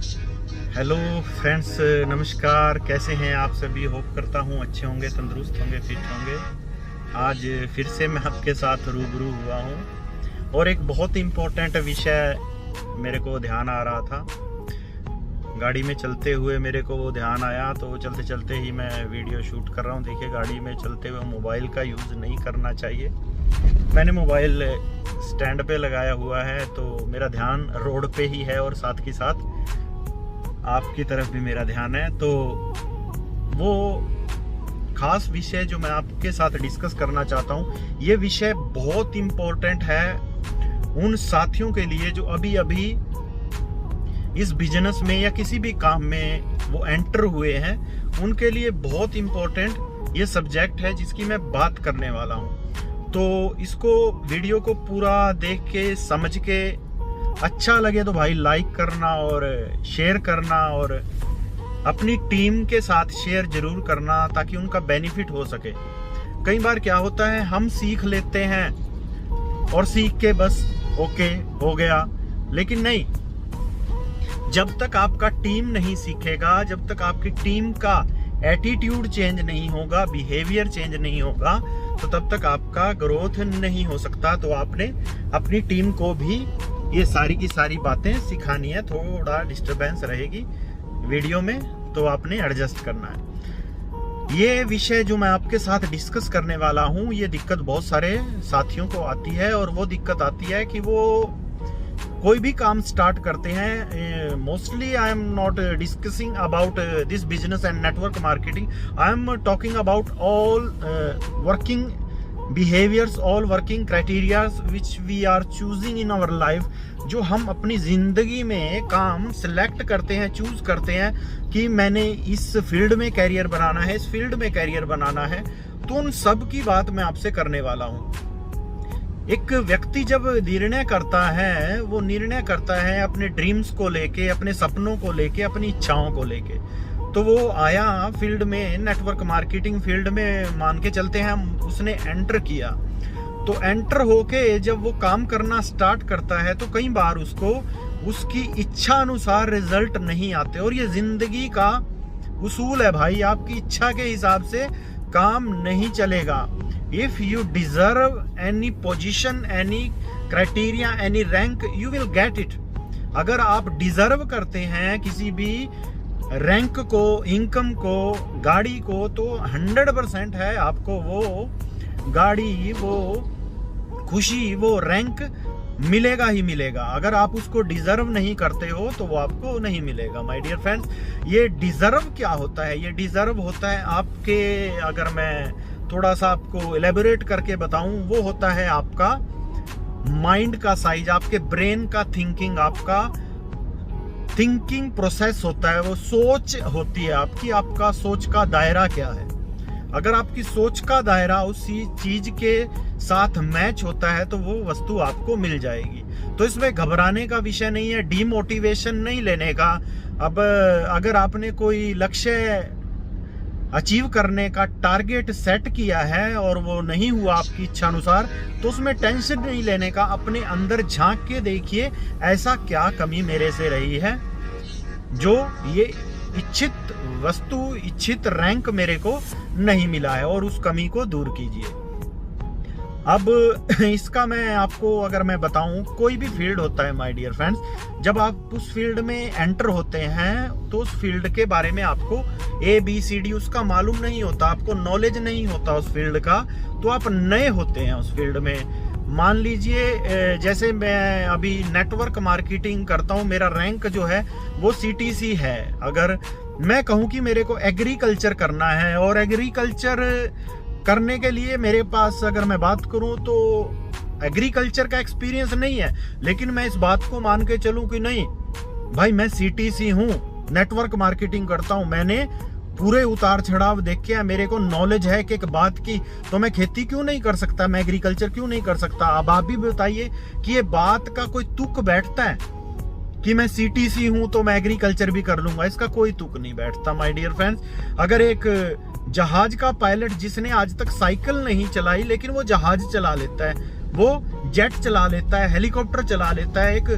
Hello friends, नमस्कार। कैसे हैं आप सभी? होप करता हूँ अच्छे होंगे, तंदुरुस्त होंगे, फिट होंगे। आज फिर से मैं आपके साथ रूबरू हुआ हूँ और एक बहुत इम्पोर्टेंट विषय मेरे को ध्यान आ रहा था। गाड़ी में चलते हुए मेरे को वो ध्यान आया, तो चलते चलते ही मैं वीडियो शूट कर रहा हूँ। देखिए, गाड़ी में चलते हुए मोबाइल का यूज़ नहीं करना चाहिए। मैंने मोबाइल स्टैंड पे लगाया हुआ है, तो मेरा ध्यान रोड पे ही है और साथ ही साथ आपकी तरफ भी मेरा ध्यान है। तो वो खास विषय जो मैं आपके साथ डिस्कस करना चाहता हूँ, ये विषय बहुत इम्पोर्टेंट है उन साथियों के लिए जो अभी अभी इस बिजनेस में या किसी भी काम में वो एंटर हुए हैं। उनके लिए बहुत इम्पोर्टेंट ये सब्जेक्ट है जिसकी मैं बात करने वाला हूँ। तो इसको वीडियो को पूरा देख के समझ के अच्छा लगे तो भाई लाइक करना और शेयर करना और अपनी टीम के साथ शेयर जरूर करना, ताकि उनका बेनिफिट हो सके। कई बार क्या होता है, हम सीख लेते हैं और सीख के बस ओके हो गया, लेकिन नहीं। जब तक आपका टीम नहीं सीखेगा, जब तक आपकी टीम का एटीट्यूड चेंज नहीं होगा, बिहेवियर चेंज नहीं होगा, तो तब तक आपका ग्रोथ नहीं हो सकता। तो आपने अपनी टीम को भी ये सारी की सारी बातें सिखानी है। थोड़ा डिस्टरबेंस रहेगी वीडियो में, तो आपने एडजस्ट करना है। ये विषय जो मैं आपके साथ डिस्कस करने वाला हूँ, ये दिक्कत बहुत सारे साथियों को आती है। और वो दिक्कत आती है कि वो कोई भी काम स्टार्ट करते हैं। Mostly I am not discussing about this business and network marketing, I am talking about all working behaviors, all working criteria which we are choosing in our life। जो हम अपनी जिंदगी में काम सिलेक्ट करते हैं, चूज करते हैं कि मैंने इस फील्ड में कैरियर बनाना है, इस फील्ड में कैरियर बनाना है, तो उन सब की बात मैं आपसे करने वाला हूँ। एक व्यक्ति जब निर्णय करता है, वो निर्णय करता है अपने ड्रीम्स को लेके, अपने सपनों को लेके, अपनी इच्छाओं को लेके। तो वो आया फील्ड में, नेटवर्क मार्केटिंग फील्ड में मान के चलते हैं, उसने एंटर किया। तो एंटर होके जब वो काम करना स्टार्ट करता है, तो कई बार उसको उसकी इच्छा अनुसार रिजल्ट नहीं आते। और ये जिंदगी का उसूल है भाई, आपकी इच्छा के हिसाब से काम नहीं चलेगा। If you deserve any position, any criteria, any rank, you will get it. अगर आप डिजर्व करते हैं किसी भी रैंक को, इनकम को, गाड़ी को, तो 100% है आपको वो गाड़ी, वो खुशी, वो रैंक मिलेगा ही मिलेगा। अगर आप उसको डिजर्व नहीं करते हो तो वो आपको नहीं मिलेगा। माय डियर फ्रेंड्स, ये डिजर्व क्या होता है? ये डिजर्व होता है आपके, अगर मैं थोड़ा सा आपको एलेबोरेट करके बताऊं, वो होता है आपका माइंड का साइज, आपके ब्रेन का थिंकिंग, आपका थिंकिंग प्रोसेस होता है, वो सोच होती है आपकी, आपका सोच का दायरा क्या है। अगर आपकी सोच का दायरा उसी चीज के साथ मैच होता है तो वो वस्तु आपको मिल जाएगी। तो इसमें घबराने का विषय नहीं है, डीमोटिवेशन नहीं लेने का। अब अगर आपने कोई लक्ष्य अचीव करने का टारगेट सेट किया है और वो नहीं हुआ आपकी इच्छा अनुसार, तो उसमें टेंशन नहीं लेने का। अपने अंदर झांक के देखिए, ऐसा क्या कमी मेरे से रही है जो ये इच्छित वस्तु, इच्छित रैंक मेरे को नहीं मिला है, और उस कमी को दूर कीजिए। अब इसका मैं आपको अगर मैं बताऊं, कोई भी फील्ड होता है माय डियर फ्रेंड्स, जब आप उस फील्ड में एंटर होते हैं तो उस फील्ड के बारे में आपको ABCD उसका मालूम नहीं होता, आपको नॉलेज नहीं होता उस फील्ड का। तो आप नए होते हैं उस फील्ड में। मान लीजिए जैसे मैं अभी नेटवर्क मार्केटिंग करता हूं, मेरा रैंक जो है वो CTC है। अगर मैं कहूं कि मेरे को एग्रीकल्चर करना है, और एग्रीकल्चर करने के लिए मेरे पास अगर मैं बात करूं तो एग्रीकल्चर का एक्सपीरियंस नहीं है, लेकिन मैं इस बात को मान के चलूं कि नहीं भाई, मैं CTC हूं, नेटवर्क मार्केटिंग करता हूं, मैंने पूरे उतार चढ़ाव देखे हैं, मेरे को नॉलेज है कि एक बात की, तो मैं खेती क्यों नहीं कर सकता, मैं एग्रीकल्चर क्यों नहीं कर सकता। अब आप भी बताइए कि ये बात का कोई तुक बैठता है कि मैं CTC हूं तो मैं एग्रीकल्चर भी कर लूंगा? इसका कोई तुक नहीं बैठता माय डियर फ्रेंड्स। अगर एक जहाज का पायलट जिसने आज तक साइकिल नहीं चलाई, लेकिन वो जहाज चला लेता है, वो जेट चला लेता है, हेलीकॉप्टर चला लेता है, एक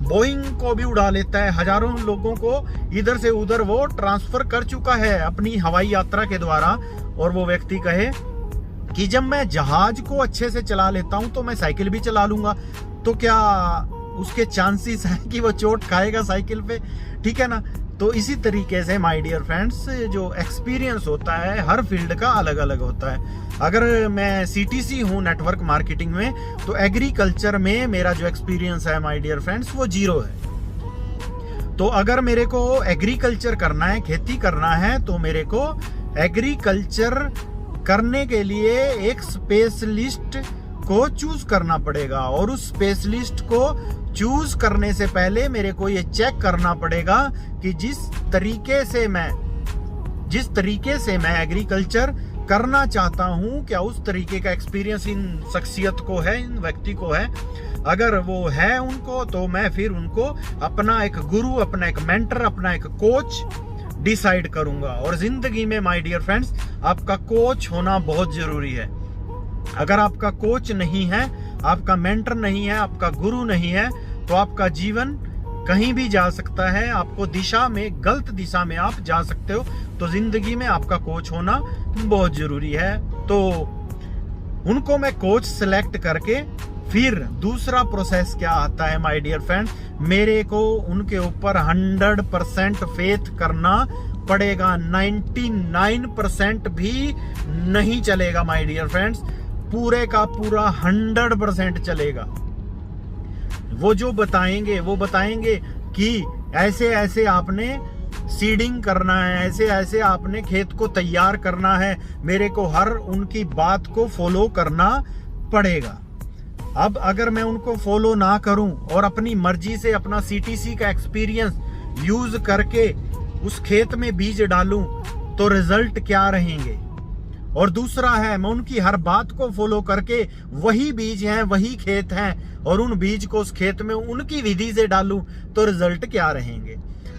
बोइंग को भी उड़ा लेता है, हजारों लोगों को इधर से उधर वो ट्रांसफर कर चुका है अपनी हवाई यात्रा के द्वारा। और वो व्यक्ति कहे कि जब मैं जहाज को अच्छे से चला लेता हूं तो मैं साइकिल भी चला लूंगा, तो क्या उसके चांसेस है कि वो चोट खाएगा साइकिल पे? ठीक है ना। तो इसी तरीके से माय डियर फ्रेंड्स, जो एक्सपीरियंस होता है हर फील्ड का अलग अलग होता है। अगर मैं सीटीसी हूँ नेटवर्क मार्केटिंग में, तो एग्रीकल्चर में मेरा जो एक्सपीरियंस है माय डियर फ्रेंड्स वो 0 है। तो अगर मेरे को एग्रीकल्चर करना है, खेती करना है, तो मेरे को एग्रीकल्चर करने के लिए एक स्पेशलिस्ट को चूज करना पड़ेगा। और उस स्पेशलिस्ट को चूज करने से पहले मेरे को ये चेक करना पड़ेगा कि जिस तरीके से मैं एग्रीकल्चर करना चाहता हूं, क्या उस तरीके का एक्सपीरियंस इन शख्सियत को है, इन व्यक्ति को है। अगर वो है उनको, तो मैं फिर उनको अपना एक गुरु, अपना एक मेंटर, अपना एक कोच डिसाइड करूंगा। और जिंदगी में माय डियर फ्रेंड्स, आपका कोच होना बहुत जरूरी है। अगर आपका कोच नहीं है, आपका मेंटर नहीं है, आपका गुरु नहीं है, तो आपका जीवन कहीं भी जा सकता है। आपको गलत दिशा में आप जा सकते हो। तो जिंदगी में आपका कोच होना बहुत जरूरी है। तो उनको मैं कोच सिलेक्ट करके फिर दूसरा प्रोसेस क्या आता है माय डियर फ्रेंड, मेरे को उनके ऊपर 100% फेथ करना पड़ेगा। 99% भी नहीं चलेगा माय डियर फ्रेंड्स, पूरे का पूरा 100% चलेगा। वो जो बताएंगे कि ऐसे ऐसे आपने सीडिंग करना है, ऐसे ऐसे आपने खेत को तैयार करना है, मेरे को हर उनकी बात को फॉलो करना पड़ेगा। अब अगर मैं उनको फॉलो ना करूं और अपनी मर्जी से अपना सीटीसी का एक्सपीरियंस यूज करके उस खेत में बीज डालूं, तो रिजल्ट क्या रहेंगे? और दूसरा है, मैं उनकी हर बात को फॉलो करके वही बीज हैं, वही खेत हैं, और उन बीज को उस खेत में उनकी विधि से डालूं, तो रिजल्ट क्या रहेंगे?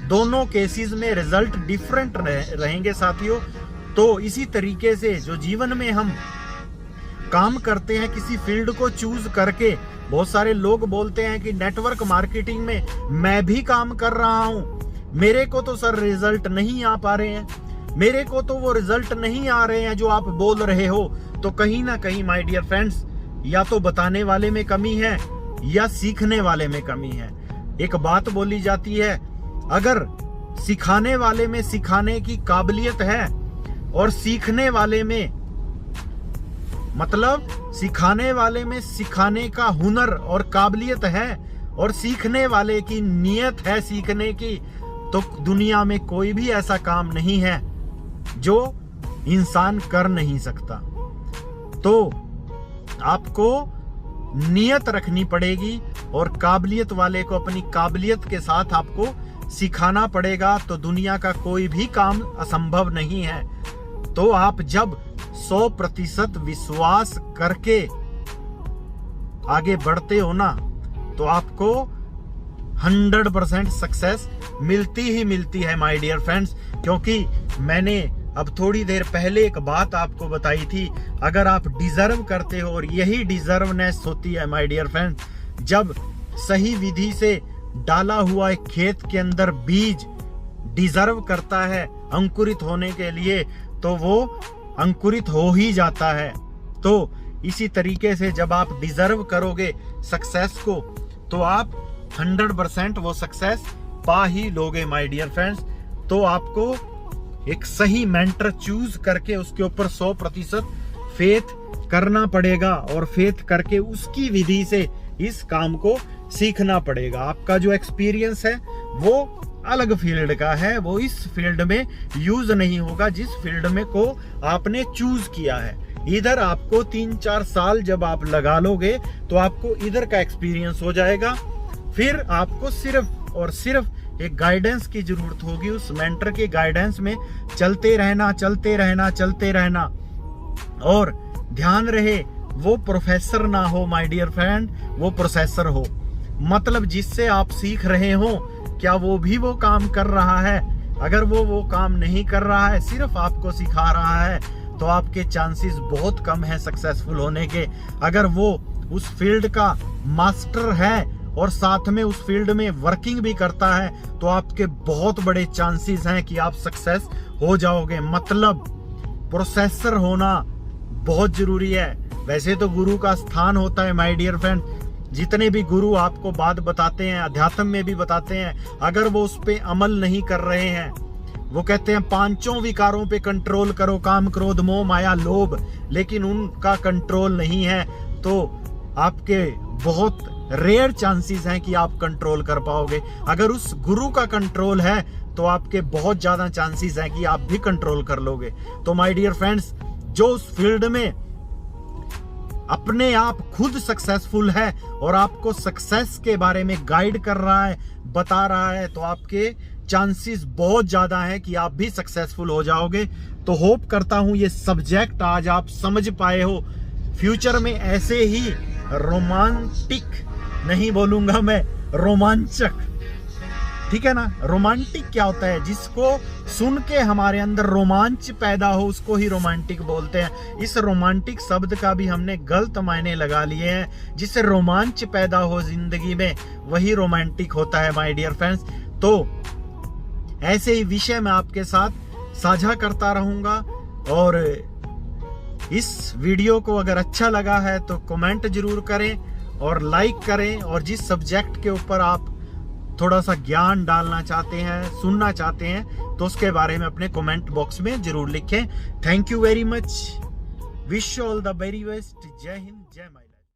दोनों केसेस में रिजल्ट डिफरेंट रहेंगे साथियों। तो इसी तरीके से जो जीवन में हम काम करते हैं, किसी फील्ड को चूज करके, बहुत सारे लोग बोलते हैं कि नेटवर्क मार्केटिंग में मैं भी काम कर रहा हूं, मेरे को तो सर रिजल्ट नहीं आ पा रहे हैं, मेरे को तो वो रिजल्ट नहीं आ रहे हैं जो आप बोल रहे हो। तो कहीं ना कहीं माय डियर फ्रेंड्स, या तो बताने वाले में कमी है या सीखने वाले में कमी है। एक बात बोली जाती है, अगर सिखाने वाले में सिखाने की काबिलियत है और सीखने वाले में, मतलब सिखाने वाले में सिखाने का हुनर और काबिलियत है, और सीखने वाले की नीयत है सीखने की, तो दुनिया में कोई भी ऐसा काम नहीं है जो इंसान कर नहीं सकता। तो आपको नीयत रखनी पड़ेगी और काबिलियत वाले को अपनी काबिलियत के साथ आपको सिखाना पड़ेगा। तो दुनिया का कोई भी काम असंभव नहीं है। तो आप जब 100% विश्वास करके आगे बढ़ते हो ना, तो आपको 100% सक्सेस मिलती ही मिलती है माय डियर फ्रेंड्स। क्योंकि मैंने अब थोड़ी देर पहले एक बात आपको बताई थी, अगर आप डिजर्व करते हो, और यही डिजर्वनेस होती है माय डियर फ्रेंड्स, जब सही विधि से डाला हुआ एक खेत के अंदर बीज डिजर्व करता है अंकुरित होने के लिए, तो वो अंकुरित हो ही जाता है। तो इसी तरीके से जब आप डिजर्व करोगे सक्सेस को, तो आप 100% वो सक्सेस पा ही लोगे माय डियर फ्रेंड्स। तो आपको एक सही मेंटर चूज करके उसके ऊपर 100% फेथ करना पड़ेगा, और फेथ करके उसकी विधि से इस काम को सीखना पड़ेगा। आपका जो एक्सपीरियंस है वो अलग फील्ड का है, वो इस फील्ड में यूज नहीं होगा जिस फील्ड में को आपने चूज किया है। इधर आपको 3-4 साल जब आप लगा लोगे, तो आपको इधर का एक्सपीरियंस हो जाएगा। फिर आपको सिर्फ और सिर्फ एक गाइडेंस की जरूरत होगी, उस मेंटर के गाइडेंस में चलते रहना। और ध्यान रहे, वो प्रोफेसर ना हो माय डियर फ्रेंड, वो प्रोसेसर हो। मतलब जिससे आप सीख रहे हो, क्या वो भी वो काम कर रहा है? अगर वो काम नहीं कर रहा है, सिर्फ आपको सिखा रहा है, तो आपके चांसेस बहुत कम है सक्सेसफुल होने के। अगर वो उस फील्ड का मास्टर है और साथ में उस फील्ड में वर्किंग भी करता है तो आपके बहुत बड़े चांसेस हैं कि आप सक्सेस हो जाओगे। मतलब प्रोसेसर होना बहुत जरूरी है। वैसे तो गुरु का स्थान होता है माय डियर फ्रेंड, जितने भी गुरु आपको बात बताते हैं, अध्यात्म में भी बताते हैं, अगर वो उस पे अमल नहीं कर रहे हैं, वो कहते हैं पांचों विकारों पे कंट्रोल करो, काम क्रोध मोह माया लोभ, लेकिन उनका कंट्रोल नहीं है तो आपके बहुत रेयर चांसेस हैं कि आप कंट्रोल कर पाओगे। अगर उस गुरु का कंट्रोल है तो आपके बहुत ज्यादा चांसेस हैं कि आप भी कंट्रोल कर लोगे। तो माय डियर फ्रेंड्स, जो उस फील्ड में अपने आप खुद सक्सेसफुल है और आपको सक्सेस के बारे में गाइड कर रहा है, बता रहा है, तो आपके चांसेस बहुत ज्यादा है कि आप भी सक्सेसफुल हो जाओगे। तो होप करता हूं ये सब्जेक्ट आज आप समझ पाए हो। फ्यूचर में ऐसे ही रोमांटिक, नहीं बोलूंगा मैं, रोमांचक, ठीक है ना। रोमांटिक क्या होता है? जिसको सुन के हमारे अंदर रोमांच पैदा हो उसको ही रोमांटिक बोलते हैं। इस रोमांटिक शब्द का भी हमने गलत मायने लगा लिए हैं। जिससे रोमांच पैदा हो जिंदगी में वही रोमांटिक होता है माय डियर फ्रेंड्स। तो ऐसे ही विषय मैं आपके साथ साझा करता रहूंगा और इस वीडियो को अगर अच्छा लगा है तो कमेंट जरूर करें और लाइक करें, और जिस सब्जेक्ट के ऊपर आप थोड़ा सा ज्ञान डालना चाहते हैं, सुनना चाहते हैं, तो उसके बारे में अपने कमेंट बॉक्स में जरूर लिखें। Thank you very much. Wish you all the very best. जय हिंद, जय माता।